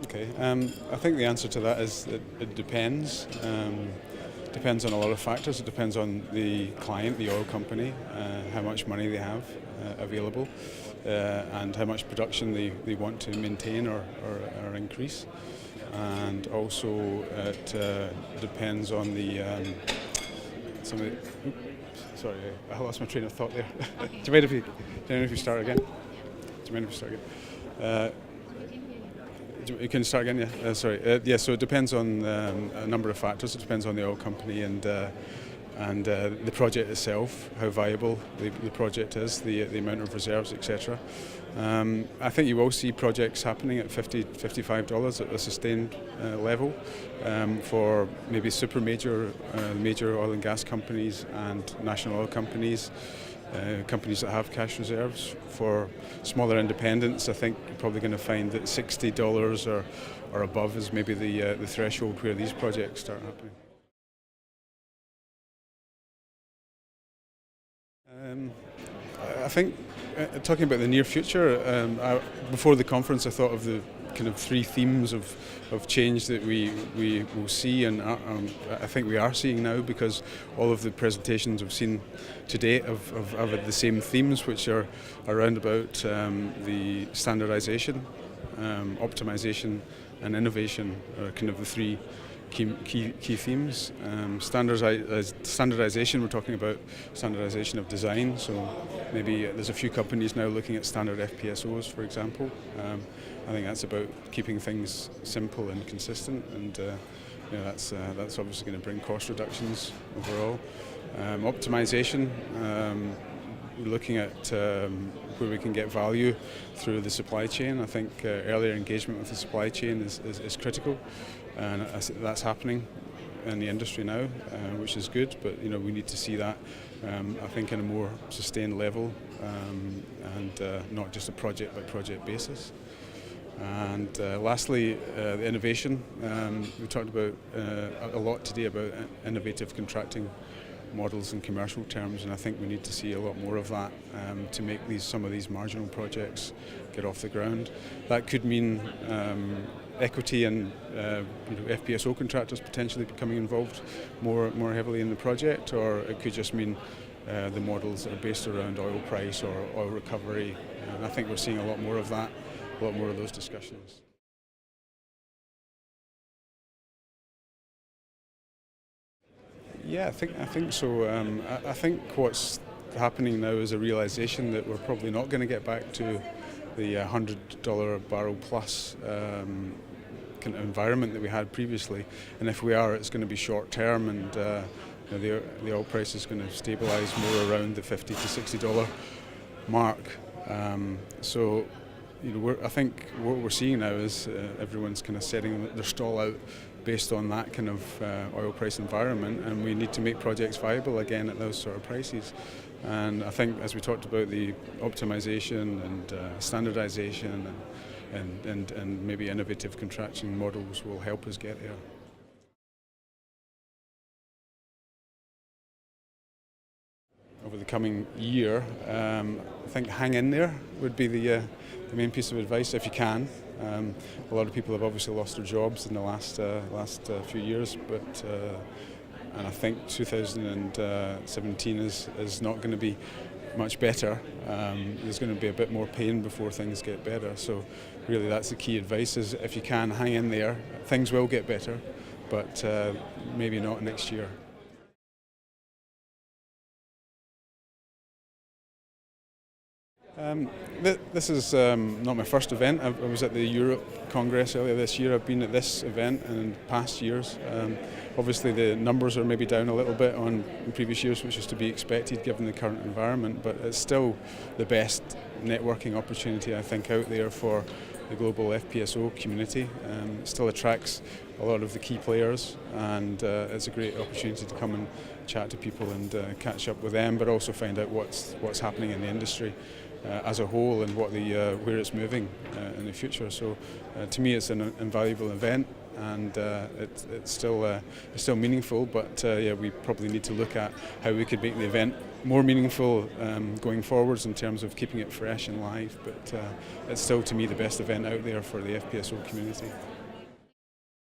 Okay, I think the answer to that is that it depends. Depends on a lot of factors. It depends on the client, the oil company, how much money they have available, and how much production they want to maintain or increase. And also it depends on the some of the, sorry, I lost my train of thought there. Okay. Do you mind if you start again? Do you mind if you start again? You can start again, yeah. Sorry. Yeah, so it depends on a number of factors. It depends on the oil company and the project itself, how viable the project is, the amount of reserves, etc. I think you will see projects happening at $50, $55 at a sustained level for maybe super major oil and gas companies and national oil companies. Companies that have cash reserves. For smaller independents, I think you're probably going to find that $60 or above is maybe the threshold where these projects start happening. I think talking about the near future, before the conference I thought of the kind of three themes of change that we will see, and I think we are seeing now, because all of the presentations we've seen to date have had the same themes, which are around about the standardization, optimization and innovation are kind of the three key themes. Standardization, we're talking about standardization of design, so maybe there's a few companies now looking at standard FPSOs, for example. I think that's about keeping things simple and consistent, and that's obviously going to bring cost reductions overall. Optimization, we're looking at where we can get value through the supply chain. I think earlier engagement with the supply chain is critical, and that's happening in the industry now, which is good. But we need to see that, I think, in a more sustained level, and not just a project by project basis. And lastly, the innovation. We talked about a lot today about innovative contracting models in commercial terms, and I think we need to see a lot more of that to make some of these marginal projects get off the ground. That could mean equity and FPSO contractors potentially becoming involved more heavily in the project, or it could just mean the models that are based around oil price or oil recovery. And I think we're seeing a lot more of that, a lot more of those discussions. Yeah, I think so. I think what's happening now is a realization that we're probably not going to get back to the $100 a barrel plus kind of environment that we had previously, and if we are, it's going to be short term, and the oil price is going to stabilise more around the $50 to $60 mark. So I think what we're seeing now is everyone's kind of setting their stall out based on that kind of oil price environment, and we need to make projects viable again at those sort of prices. And I think, as we talked about, the optimization and standardization and maybe innovative contracting models will help us get there. Over the coming year, I think hang in there would be the main piece of advice, if you can. A lot of people have obviously lost their jobs in the last few years, but and I think 2017 is not going to be much better. There's going to be a bit more pain before things get better. So really, that's the key advice: is if you can hang in there, things will get better, but maybe not next year. This is not my first event. I was at the Europe Congress earlier this year. I've been at this event in past years. Obviously the numbers are maybe down a little bit on previous years, which is to be expected given the current environment, but it's still the best networking opportunity, I think, out there for the global FPSO community. It still attracts a lot of the key players, and it's a great opportunity to come and chat to people and catch up with them, but also find out what's happening in the industry as a whole, and where it's moving in the future. So to me, it's an invaluable event. and it's still meaningful. But yeah, we probably need to look at how we could make the event more meaningful going forwards in terms of keeping it fresh and live. But it's still, to me, the best event out there for the FPSO community.